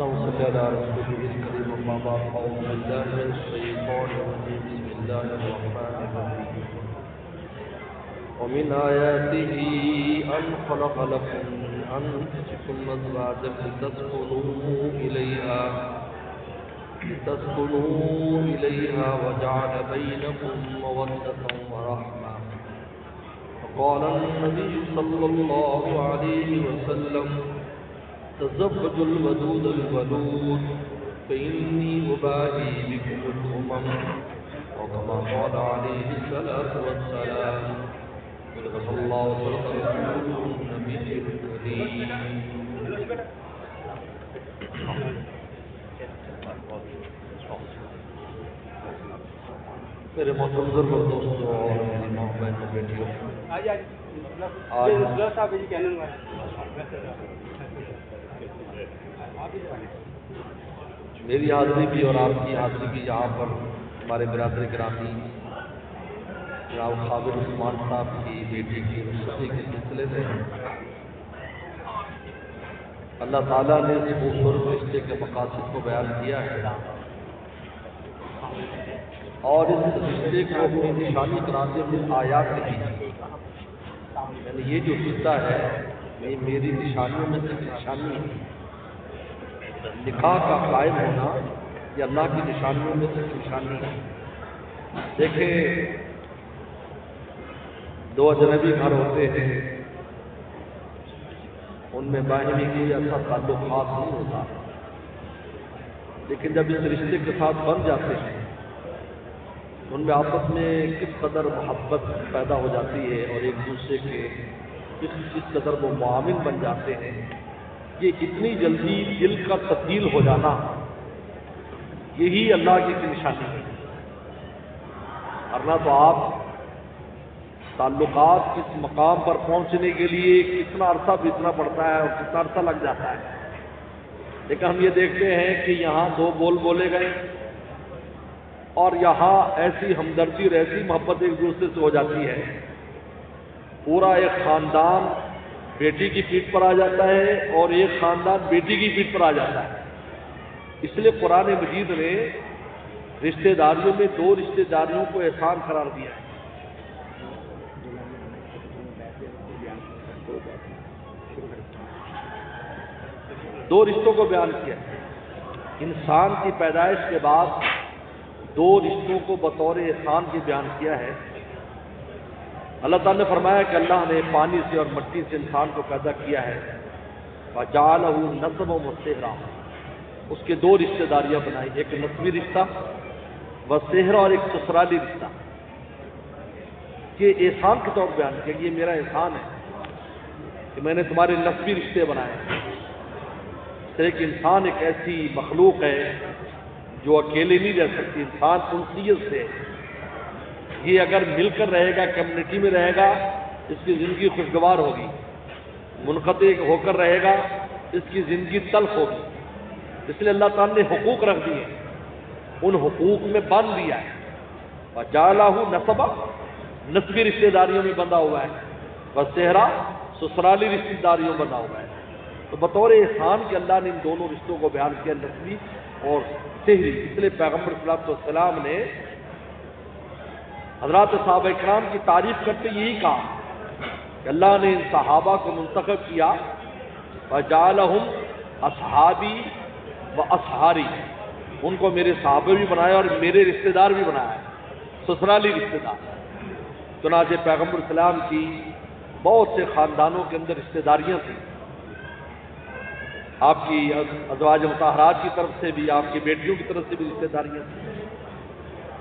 اللهم صل على رسوله الكريم وما بعد أعوذ بالله من الشيطان الرجيم بسم الله الرحمن الرحيم ومن آياته أن خلق لكم من أنفسكم أزواجا لتسكنوا إليها وجعل بينكم مودة ورحمة وقال النبي صلى الله عليه وسلم تزوجوا الودود الودود فإني أباهي بكم الأمم وكما قال عليه الصلاة والسلام صدق الله وصدق رسوله النبي الكريم. میرے محترم بزرگوں دوستوں اور میری ماں بہنوں بیٹیوں، میری حاضری بھی اور آپ کی حاضری بھی یہاں پر ہمارے برادر گرامی جناب خابر عثمان صاحب کی بیٹی کی رخصتی کے سلسلے میں اللہ تعالیٰ نے اس خوبصورت رشتے کے مقاصد کو بیان کیا ہے اور اس رشتے کو اپنی نشانی قرار دے اس آیات کی، یعنی یہ جو رشتہ ہے یہ میری نشانیوں میں سے نشانی ہے. نکاح کا قائم ہونا یہ اللہ کی نشانیوں میں سے نشانی ہے. دیکھیں، دو اجنبی گھر ہوتے ہیں، ان میں باہمی کوئی ایسا تعلق خاص نہیں ہوتا، لیکن جب اس رشتے کے ساتھ بن جاتے ہیں ان میں آپس میں کس قدر محبت پیدا ہو جاتی ہے اور ایک دوسرے کے کس قدر وہ معاون بن جاتے ہیں. یہ اتنی جلدی دل کا تبدیل ہو جانا یہی اللہ کی نشانی ہے. ورنہ تو آپ تعلقات اس مقام پر پہنچنے کے لیے کتنا عرصہ بیتنا پڑتا ہے اور کتنا عرصہ لگ جاتا ہے. لیکن ہم یہ دیکھتے ہیں کہ یہاں دو بول بولے گئے اور یہاں ایسی ہمدردی اور ایسی محبت ایک دوسرے سے ہو جاتی ہے، پورا ایک خاندان بیٹی کی پیٹھ پر آ جاتا ہے اور ایک خاندان بیٹی کی پیٹھ پر آ جاتا ہے. اس لیے قرآن مجید نے رشتہ داریوں میں دو رشتہ داریوں کو احسان قرار دیا ہے. دو رشتوں کو بیان کیا ہے. انسان کی پیدائش کے بعد دو رشتوں کو بطور احسان کے بیان کیا ہے. اللہ تعالیٰ نے فرمایا کہ اللہ نے پانی سے اور مٹی سے انسان کو پیدا کیا ہے، وَجَعَلَهُ نَسَبًا وَصِهْرًا. اس کے دو رشتہ داریاں بنائی، ایک نسبی رشتہ وصہرا اور ایک سسرالی رشتہ. یہ احسان کے طور پر بیان کیا کہ یہ میرا احسان ہے کہ میں نے تمہارے نسبی رشتے بنائے. اس طرح کہ انسان ایک ایسی مخلوق ہے جو اکیلے نہیں رہ سکتی. انسان انسیت سے یہ اگر مل کر رہے گا، کمیونٹی میں رہے گا، اس کی زندگی خوشگوار ہوگی. منقطع ہو کر رہے گا، اس کی زندگی تلخ ہوگی. اس لیے اللہ تعالیٰ نے حقوق رکھ دیے، ان حقوق میں بند دیا ہے. وَجَعَلَهُ نَسَبًا، نسبی رشتہ داریوں میں بندھا ہوا ہے، وَصِہْرًا، سسرالی رشتہ داریوں بندھا ہوا ہے. تو بطور احسان کہ اللہ نے ان دونوں رشتوں کو بیان کیا، نسبی اور سہری. اس لیے پیغمبر صلی اللہ علیہ وسلم نے حضرات صحابہ اکرام کی تعریف کرتے یہی کہا کہ اللہ نے ان صحابہ کو منتخب کیا، وَجَعَلَهُمْ أَصْحَابِي وَأَصْحَارِي، ان کو میرے صحابہ بھی بنایا اور میرے رشتہ دار بھی بنایا، سسرالی رشتہ دار. چنانچہ پیغمبر صلی اللہ علیہ وسلم کی بہت سے خاندانوں کے اندر رشتہ داریاں تھیں. آپ کی ازواج مطہرات کی طرف سے بھی، آپ کی بیٹیوں کی طرف سے بھی رشتہ داریاں تھیں.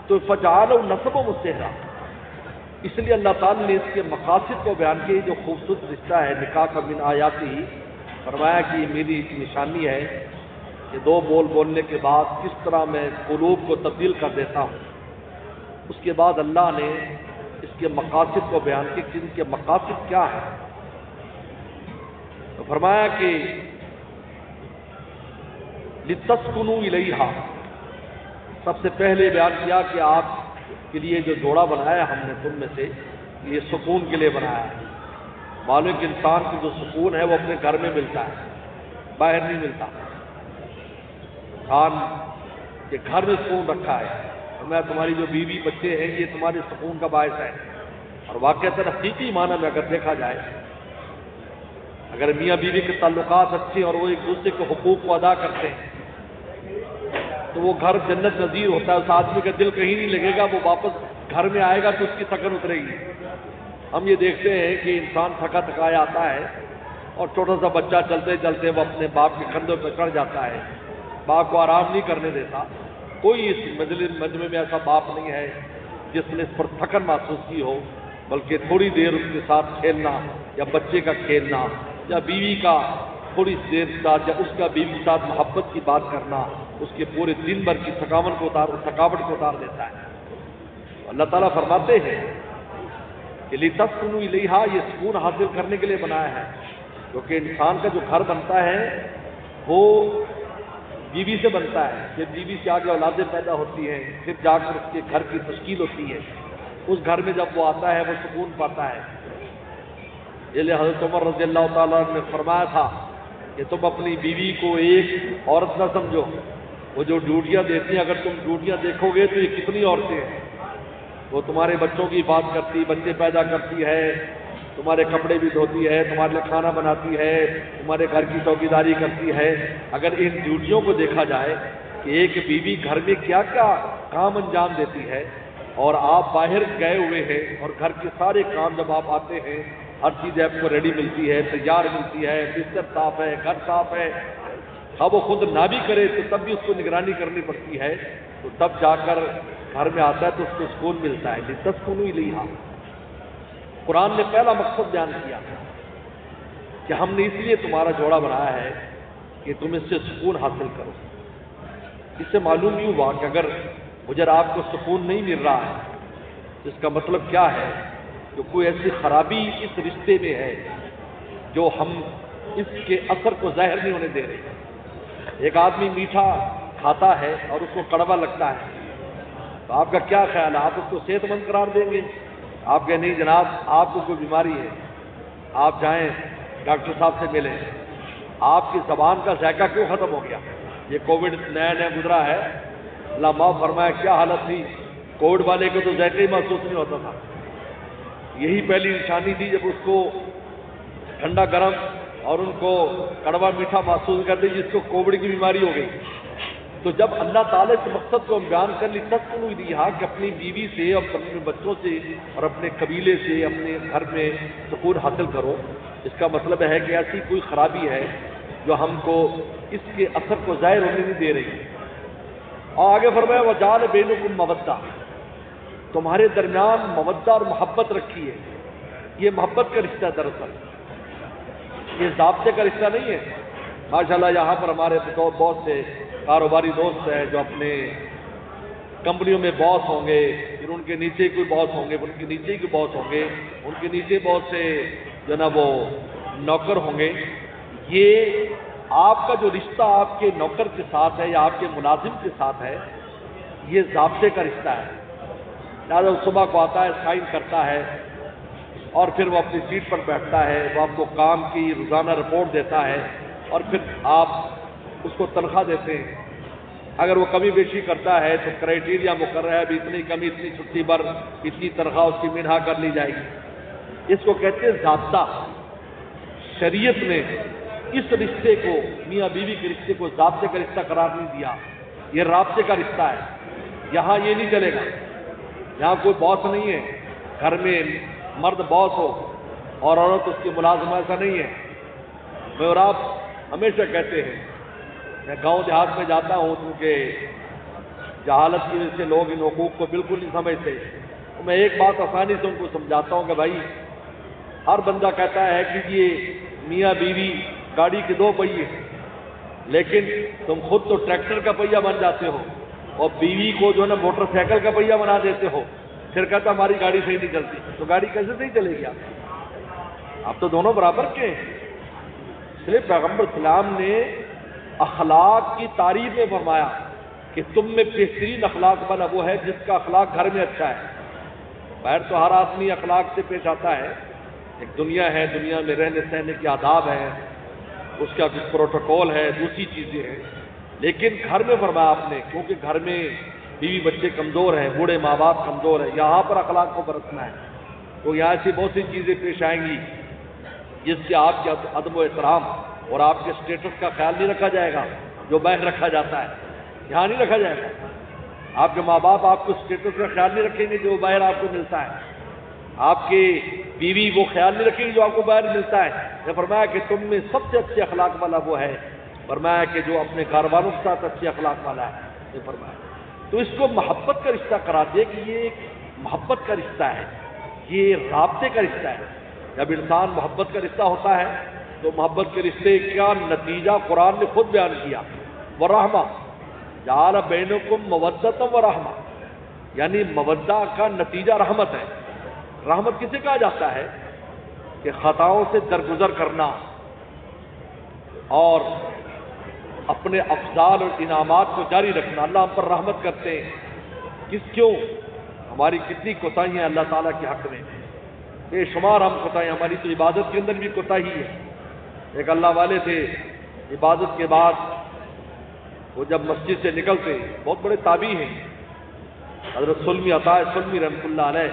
تو فَجَعَلَهُ نَسَبًا وَصِہْرًا، اس لیے اللہ تعالیٰ نے اس کے مقاصد کو بیان کیا. جو خوبصورت رشتہ ہے نکاح کا، من آیاتی، فرمایا کہ یہ میری نشانی ہے کہ دو بول بولنے کے بعد کس طرح میں قلوب کو تبدیل کر دیتا ہوں. اس کے بعد اللہ نے اس کے مقاصد کو بیان کیا کہ ان کے مقاصد کیا ہیں. تو فرمایا کہ لِتَسْكُنُوا إِلَيْهَا، سب سے پہلے بیان کیا کہ آپ کے لیے جو جوڑا بنایا ہم نے تم میں سے، یہ سکون کے لیے بنایا ہے. معلوم کہ انسان کو جو سکون ہے وہ اپنے گھر میں ملتا ہے، باہر نہیں ملتا. انسان کے گھر میں سکون رکھا ہے، فرمایا تمہاری جو بیوی بچے ہیں یہ تمہارے سکون کا باعث ہے۔ اور واقعتاً حقیقی معنی میں اگر دیکھا جائے، اگر میاں بیوی کے تعلقات اچھے اور وہ ایک دوسرے کے حقوق کو ادا کرتے ہیں تو وہ گھر جنت نظیر ہوتا ہے، اس آدمی کا دل کہیں نہیں لگے گا، وہ واپس گھر میں آئے گا تو اس کی سکن اترے گی۔ ہم یہ دیکھتے ہیں کہ انسان تھکا تھکایا آتا ہے اور چھوٹا سا بچہ چلتے چلتے وہ اپنے باپ کے کندھوں پہ چڑھ جاتا ہے، باپ کو آرام نہیں کرنے دیتا۔ کوئی اس مجمع میں ایسا باپ نہیں ہے جس نے اس پر تھکن محسوس کی ہو، بلکہ تھوڑی دیر اس کے ساتھ کھیلنا یا بچے کا کھیلنا یا بیوی کا تھوڑی دیر ساتھ یا اس کا بیوی کے ساتھ محبت کی بات کرنا اس کے پورے دن بھر کی تھکاوٹ کو اتار دیتا ہے۔ اللہ تعالیٰ فرماتے ہیں کہ لِتَسْكُنُوا إِلَيْهَا، یہ سکون حاصل کرنے کے لیے بنایا ہے، کیونکہ انسان کا جو گھر بنتا ہے وہ بیوی سے بنتا ہے، پھر بیوی سے آگے اولادیں پیدا ہوتی ہیں، پھر جا کر اس کے گھر کی تشکیل ہوتی ہے۔ اس گھر میں جب وہ آتا ہے وہ سکون پاتا ہے۔ اس لیے حضرت عمر رضی اللہ تعالیٰ نے فرمایا تھا کہ تم اپنی بیوی کو ایک عورت نہ سمجھو، وہ جو ڈیوٹیاں دیتی ہیں، اگر تم ڈیوٹیاں دیکھو گے تو یہ کتنی عورتیں ہیں، وہ تمہارے بچوں کی حفاظت کرتی، بچے پیدا کرتی ہے، تمہارے کپڑے بھی دھوتی ہے، تمہارے لیے کھانا بناتی ہے، تمہارے گھر کی چوکیداری کرتی ہے۔ اگر ان ڈیوٹیوں کو دیکھا جائے کہ ایک بیوی گھر میں کیا کیا کام انجام دیتی ہے، اور آپ باہر گئے ہوئے ہیں اور گھر کے سارے کام جب آپ آتے ہیں ہر چیز آپ کو ریڈی ملتی ہے، تیار ملتی ہے، بستر صاف ہے، گھر صاف ہے، اب وہ خود نہ بھی کرے تو تب بھی اس کو نگرانی کرنی پڑتی ہے، تو تب جا کر گھر میں آتا ہے تو اس کو سکون ملتا ہے۔ لِتَسْكُنُوا إِلَيْهَا، قرآن نے پہلا مقصد بیان کیا کہ ہم نے اس لیے تمہارا جوڑا بنایا ہے کہ تم اس سے سکون حاصل کرو۔ اس سے معلوم نہیں ہوا کہ اگر مجھے آپ کو سکون نہیں مل رہا ہے تو اس کا مطلب کیا ہے کہ کوئی ایسی خرابی اس رشتے میں ہے جو ہم اس کے اثر کو ظاہر نہیں ہونے دے رہے۔ ایک آدمی میٹھا کھاتا ہے اور اس کو کڑوا لگتا ہے تو آپ کا کیا خیال ہے؟ آپ اس کو صحت مند قرار دیں گے؟ آپ کہیں نہیں جناب، آپ کو کوئی بیماری ہے، آپ جائیں ڈاکٹر صاحب سے ملیں۔ آپ کی زبان کا ذائقہ کیوں ختم ہو گیا؟ یہ کووڈ نیا گزرا ہے، اللہ معاف فرمایا کیا حالت تھی، کووڈ والے کو تو ذائقہ ہی محسوس نہیں ہوتا تھا۔ یہی پہلی نشانی تھی جب اس کو ٹھنڈا گرم اور ان کو کڑوا میٹھا محسوس کرتے جس کو کووڈ کی بیماری ہو گئی۔ تو جب اللہ تعالیٰ اس مقصد کو بیان کر لی تسکنوا الیہا کہ اپنی بیوی سے اور اپنے بچوں سے اور اپنے قبیلے سے اپنے گھر میں سکون حاصل کرو، اس کا مطلب ہے کہ ایسی کوئی خرابی ہے جو ہم کو اس کے اثر کو ظاہر ہونے نہیں دے رہی۔ اور آگے فرمایا وجعل بینکم مودہ، تمہارے درمیان مودہ اور محبت رکھی ہے۔ یہ محبت کا رشتہ دراصل، یہ ضابطے کا رشتہ نہیں ہے۔ ماشاءاللہ یہاں پر ہمارے بہت سے کاروباری دوست ہیں جو اپنے کمپنیوں میں باس ہوں گے، پھر ان کے نیچے کوئی باس ہوں گے، ان کے نیچے کوئی باس ہوں گے، ان کے نیچے بہت سے جو نا وہ نوکر ہوں گے۔ یہ آپ کا جو رشتہ آپ کے نوکر کے ساتھ ہے یا آپ کے ملازم کے ساتھ ہے، یہ ضابطے کا رشتہ ہے۔ لہٰذا وہ صبح کو آتا ہے، سائن کرتا ہے اور پھر وہ اپنی سیٹ پر بیٹھتا ہے، وہ آپ کو کام کی روزانہ رپورٹ دیتا ہے اور پھر آپ اس کو تنخواہ دیتے ہیں۔ اگر وہ کمی بیشی کرتا ہے تو کرائیٹیریا مقرر ہے، ابھی اتنی کمی، اتنی چھٹی پر اتنی تنخواہ اس کی منہا کر لی جائے گی۔ اس کو کہتے ہیں ضابطہ۔ شریعت نے اس رشتے کو، میاں بیوی کے رشتے کو ضابطے کا رشتہ قرار نہیں دیا، یہ رابطے کا رشتہ ہے۔ یہاں یہ نہیں چلے گا، یہاں کوئی باس نہیں ہے، گھر میں مرد باس ہو اور عورت اس کی ملازمہ، ایسا نہیں ہے۔ میں اور آپ ہمیشہ کہتے ہیں، میں گاؤں دیہات میں جاتا ہوں کیونکہ جہالت کی وجہ سے لوگ ان حقوق کو بالکل نہیں سمجھتے، تو میں ایک بات آسانی سے ان کو سمجھاتا ہوں کہ بھائی ہر بندہ کہتا ہے کہ یہ میاں بیوی گاڑی کے دو پہیے، لیکن تم خود تو ٹریکٹر کا پہیہ بن جاتے ہو اور بیوی کو جو ہے نا موٹر سائیکل کا پہیہ بنا دیتے ہو، پھر کہتا ہماری گاڑی صحیح نہیں چلتی، تو گاڑی کیسے صحیح چلے گی؟ آپ تو دونوں برابر کے ہیں۔ اس لیے پیغمبر اسلام نے اخلاق کی تعریف میں فرمایا کہ تم میں بہترین اخلاق والا وہ ہے جس کا اخلاق گھر میں اچھا ہے۔ باہر تو ہر آدمی اخلاق سے پیش آتا ہے، ایک دنیا ہے، دنیا میں رہنے سہنے کے آداب ہیں، اس کا کچھ پروٹوکول ہے، دوسری چیزیں ہیں، لیکن گھر میں فرمایا آپ نے، کیونکہ گھر میں بیوی بچے کمزور ہیں، بوڑھے ماں باپ کمزور ہیں، یہاں پر اخلاق کو برتنا ہے۔ تو یہاں ایسی بہت سی چیزیں پیش آئیں گی جس سے آپ کے ادب و احترام اور آپ کے اسٹیٹس کا خیال نہیں رکھا جائے گا، جو باہر رکھا جاتا ہے یہاں نہیں رکھا جائے گا۔ آپ کے ماں باپ آپ کو اسٹیٹس کا خیال نہیں رکھیں گے جو باہر آپ کو ملتا ہے، آپ کی بیوی وہ خیال نہیں رکھے گی جو آپ کو باہر ملتا ہے۔ نے فرمایا کہ تم میں سب سے اچھے اخلاق والا وہ ہے، فرمایا کہ جو اپنے گھر والوں کے ساتھ اچھے اخلاق والا ہے، نے فرمایا۔ تو اس کو محبت کا رشتہ قرار دیا کہ یہ ایک محبت کا رشتہ ہے، یہ رابطے کا رشتہ ہے۔ جب انسان محبت کا رشتہ ہوتا ہے تو محبت کے رشتے کا نتیجہ قرآن نے خود بیان کیا، ورحمہ جعل بینکم مودۃ ورحمہ، یعنی مودہ کا نتیجہ رحمت ہے۔ رحمت کسے کہا جاتا ہے؟ کہ خطاؤں سے درگزر کرنا اور اپنے افضال اور انعامات کو جاری رکھنا۔ اللہ ہم پر رحمت کرتے ہیں، کیوں؟ ہماری کتنی کوتاہیاں ہیں اللہ تعالیٰ کے حق میں، بے شمار ہم کوتاہیاں، ہماری تو عبادت کے اندر بھی کوتاہی ہے۔ ایک اللہ والے تھے، عبادت کے بعد وہ جب مسجد سے نکلتے، بہت بڑے تابعی ہیں، حضرت سلمی عطا سلمی رحمۃ اللہ علیہ،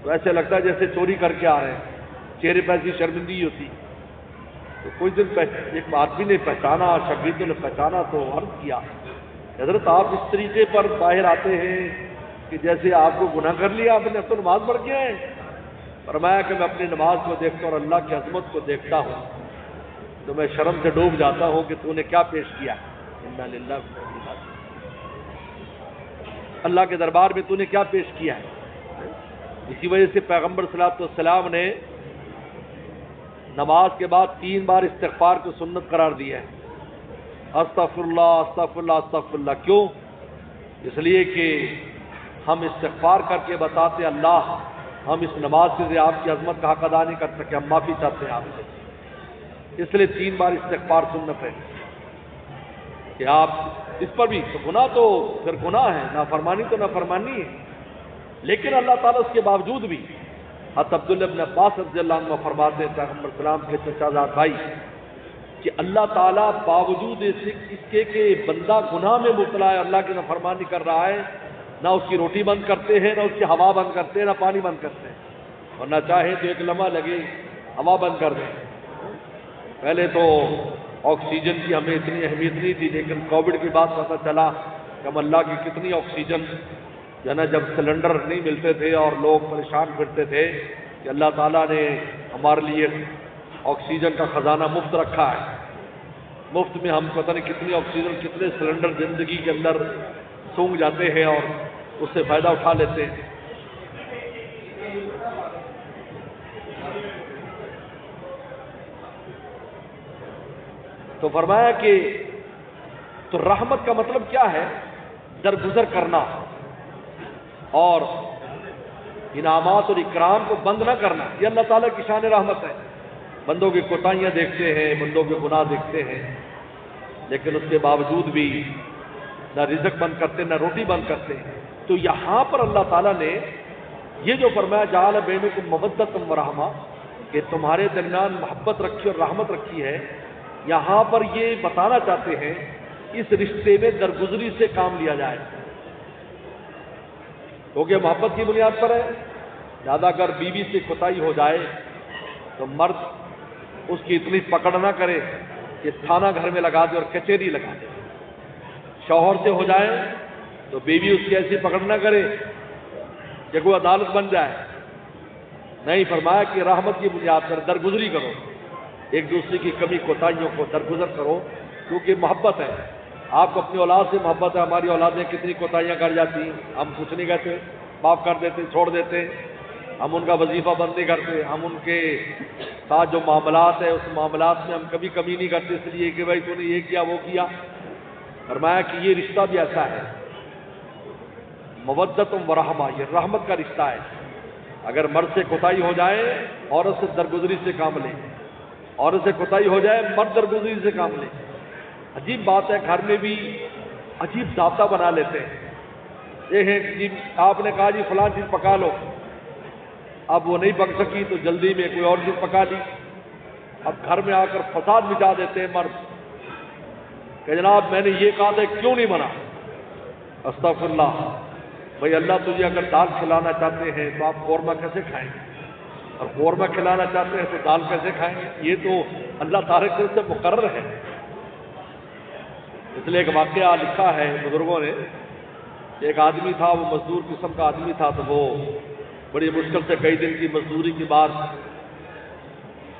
تو ایسے لگتا ہے جیسے چوری کر کے آ رہے ہیں، چہرے پہ ایسی شرمندگی ہوتی۔ تو کچھ دن ایک آدمی نے پہچانا، شاگردوں نے پہچانا تو عرض کیا، حضرت آپ اس طریقے پر باہر آتے ہیں کہ جیسے آپ کو گناہ کر لیا، آپ نے اب تو نماز پڑھ کے آئے۔ فرمایا کہ میں اپنی نماز کو دیکھتا ہوں اور اللہ کی عظمت کو دیکھتا ہوں تو میں شرم سے ڈوب جاتا ہوں کہ تو نے کیا پیش کیا۔ انا للہ و انا الیہ راجعون، اللہ کے دربار میں تو نے کیا پیش کیا ہے۔ اسی وجہ سے پیغمبر صلی اللہ علیہ وسلم نے نماز کے بعد 3 بار استغفار کو سنت قرار دیا ہے، استغفر اللہ استغفر اللہ استغفر اللہ۔ کیوں؟ اس لیے کہ ہم استغفار کر کے بتاتے اللہ ہم اس نماز سے آپ کی عظمت کا حق ادا نہیں کر سکے، ہم معافی چاہتے ہیں آپ سے۔ اس لیے 3 بار استغفار سنت ہے کہ آپ اس پر بھی تو گناہ تو پھر گناہ ہے، نافرمانی تو نافرمانی ہے، لیکن اللہ تعالیٰ اس کے باوجود بھی، حضرت عبداللہ بن عباس رضی اللہ عنہ فرماتے ہیں پیغمبر السلام کے چچا زاد بھائی کہ اللہ تعالیٰ باوجود اس کے کہ بندہ گناہ میں مبتلا ہے، اللہ کی نافرمانی کر رہا ہے، نہ اس کی روٹی بند کرتے ہیں، نہ اس کی ہوا بند کرتے ہیں، نہ پانی بند کرتے ہیں، اور نہ چاہے تو ایک لمحہ لگے ہوا بند کر دیں۔ پہلے تو آکسیجن کی ہمیں اتنی اہمیت نہیں تھی، لیکن کووڈ کے بعد پتہ چلا کہ ہم اللہ کی کتنی آکسیجن جو ہے نا، جب سلنڈر نہیں ملتے تھے اور لوگ پریشان پھرتے تھے، کہ اللہ تعالیٰ نے ہمارے لیے آکسیجن کا خزانہ مفت رکھا ہے، مفت میں ہم پتہ نہیں کتنی آکسیجن، کتنے سلنڈر زندگی کے اندر سونگ جاتے ہیں اور اس سے فائدہ اٹھا لیتے ہیں۔ تو فرمایا کہ تو رحمت کا مطلب کیا ہے؟ درگزر کرنا اور انعامات اور اکرام کو بند نہ کرنا، یہ اللہ تعالیٰ کی شان رحمت ہے۔ بندوں کی کوتاہیاں دیکھتے ہیں، بندوں کے گناہ دیکھتے ہیں، لیکن اس کے باوجود بھی نہ رزق بند کرتے، نہ روٹی بند کرتے۔ تو یہاں پر اللہ تعالیٰ نے یہ جو فرمایا جعل بینکم مودۃ ورحمہ، کہ تمہارے درمیان محبت رکھی اور رحمت رکھی ہے، یہاں پر یہ بتانا چاہتے ہیں اس رشتے میں درگزری سے کام لیا جائے، کیونکہ محبت کی بنیاد پر ہے۔ زیادہ اگر بیوی سے کوتاہی ہو جائے تو مرد اس کی اتنی پکڑ نہ کرے کہ تھانہ گھر میں لگا دے اور کچہری لگا دے۔ شوہر سے ہو جائے تو بیوی اس کی ایسی پکڑ نہ کرے کہ کوئی عدالت بن جائے، نہیں، فرمایا کہ رحمت کی بنیاد پر درگزری کرو، ایک دوسرے کی کمی کوتاہیوں کو درگزر کرو، کیونکہ محبت ہے۔ آپ کو اپنی اولاد سے محبت ہے، ہماری اولادیں کتنی کوتاہیاں کر جاتی ہیں، ہم کچھ نہیں کہتے، معاف کر دیتے، چھوڑ دیتے، ہم ان کا وظیفہ بند نہیں کرتے، ہم ان کے ساتھ جو معاملات ہیں اس معاملات میں ہم کبھی کمی نہیں کرتے، اس لیے کہ بھائی تو نے یہ کیا وہ کیا۔ فرمایا کہ یہ رشتہ بھی ایسا ہے، مودۃ ورحمہ، یہ رحمت کا رشتہ ہے۔ اگر مرد سے کوتاہی ہو جائے عورت سے درگزری سے کام لے، عورت سے کوتاہی ہو جائے مرد درگزری سے کام لے۔ عجیب بات ہے، گھر میں بھی عجیب ضابطہ بنا لیتے ہیں۔ یہ ہے کہ آپ نے کہا جی فلاں چیز پکا لو، اب وہ نہیں پک سکی تو جلدی میں کوئی اور چیز پکا لی، اب گھر میں آ کر فساد مچا دیتے ہیں مرد۔ کہ جناب میں نے یہ کہا تھا کیوں نہیں بنا؟ استغفر اللہ، بھائی اللہ تجھے اگر دال کھلانا چاہتے ہیں تو آپ قورمہ کیسے کھائیں گے؟ اور قورمہ کھلانا چاہتے ہیں تو دال کیسے کھائیں گے؟ یہ تو اللہ تعالیٰ کی طرف سے مقرر ہے۔ اس لیے ایک واقعہ لکھا ہے بزرگوں نے، ایک آدمی تھا، وہ مزدور قسم کا آدمی تھا، تو وہ بڑی مشکل سے کئی دن کی مزدوری کے بعد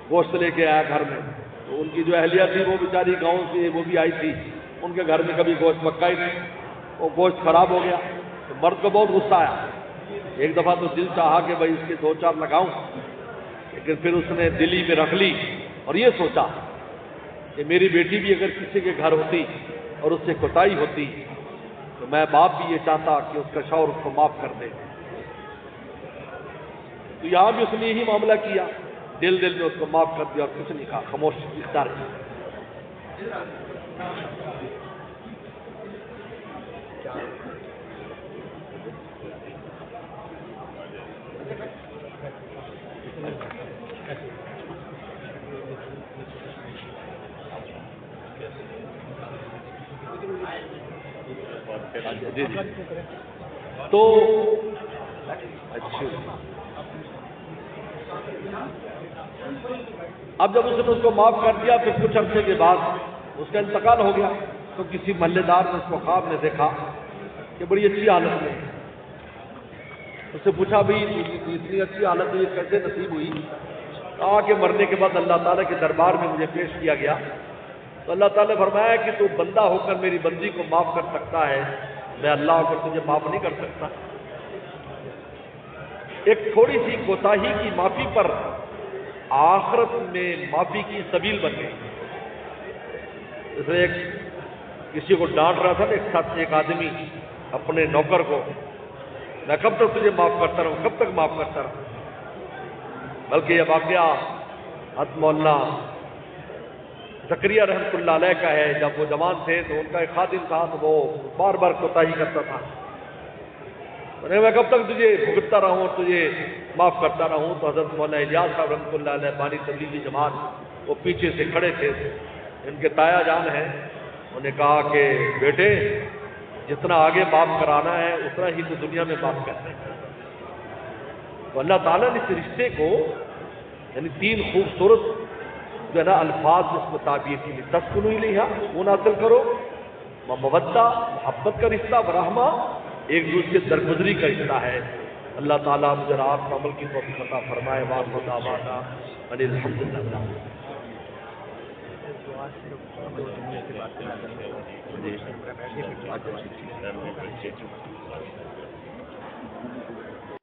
گوشت لے کے آیا گھر میں۔ تو ان کی جو اہلیہ تھی وہ بیچاری گاؤں سے وہ بھی آئی تھی، ان کے گھر میں کبھی گوشت پکا ہی نہیں، وہ گوشت خراب ہو گیا۔ تو مرد کو بہت غصہ آیا، ایک دفعہ تو دل چاہا کہ بھائی اس کے دو چار لگاؤں، لیکن پھر اس نے دلی میں رکھ لی اور یہ سوچا کہ میری بیٹی بھی اگر کسی کے گھر ہوتی اور اس سے کوتاہی ہوتی تو میں باپ بھی یہ چاہتا کہ اس کا شوہر اس کو معاف کر دے۔ تو یہاں بھی اس نے یہی معاملہ کیا، دل میں اس کو معاف کر دیا اور کچھ نہیں کہا، خاموش اختیار کیا۔ جی جی تو اچھا، اب جب اس نے اس کو معاف کر دیا پھر کچھ عرصے کے بعد اس کا انتقال ہو گیا، تو کسی محلے دار نے اس کو خواب میں دیکھا کہ بڑی اچھی حالت میں، اس سے پوچھا بھائی اتنی اچھی حالت میں یہ کیسے نصیب ہوئی؟ کہا کہ مرنے کے بعد اللہ تعالیٰ کے دربار میں مجھے پیش کیا گیا تو اللہ تعالیٰ نے فرمایا کہ تو بندہ ہو کر میری بندی کو معاف کر سکتا ہے، میں اللہ ہو کر تجھے معاف نہیں کر سکتا۔ ایک تھوڑی سی کوتاہی کی معافی پر آخرت میں معافی کی سبیل بن گئی۔ جیسے ایک کسی کو ڈانٹ رہا تھا نا ایک آدمی اپنے نوکر کو، میں کب تک تجھے معاف کرتا رہوں، کب تک معاف کرتا رہوں؟ بلکہ یہ واقعہ حضرت مولانا زکریا رحمۃ اللہ علیہ کا ہے۔ جب وہ جوان تھے تو ان کا ایک خادم تھا تو وہ بار بار کوتاہی کرتا تھا، میں کب تک تجھے بھگتتا رہوں اور تجھے معاف کرتا رہوں؟ تو حضرت مولانا الیاس صاحب رحمۃ اللہ علیہ بانی تبلیغی جماعت وہ پیچھے سے کھڑے تھے، ان کے تایا جان ہیں، انہوں نے کہا کہ بیٹے جتنا آگے معاف کرانا ہے اتنا ہی تو دنیا میں معاف کرنا ہے۔ تو اللہ تعالیٰ نے اس رشتے کو یعنی تین خوبصورت جو ہے نا الفاظ اس کو تعبیر کی، تسکنوا الیہا سکون حاصل کرو، مودہ محبت کا رشتہ، ورحمہ ایک دوسرے سے درگزری کا رشتہ ہے۔ اللہ تعالیٰ مجھے آپ کو عمل کی توفیق عطا فرمائے۔ وآخر دعوانا ان الحمد للہ۔ جی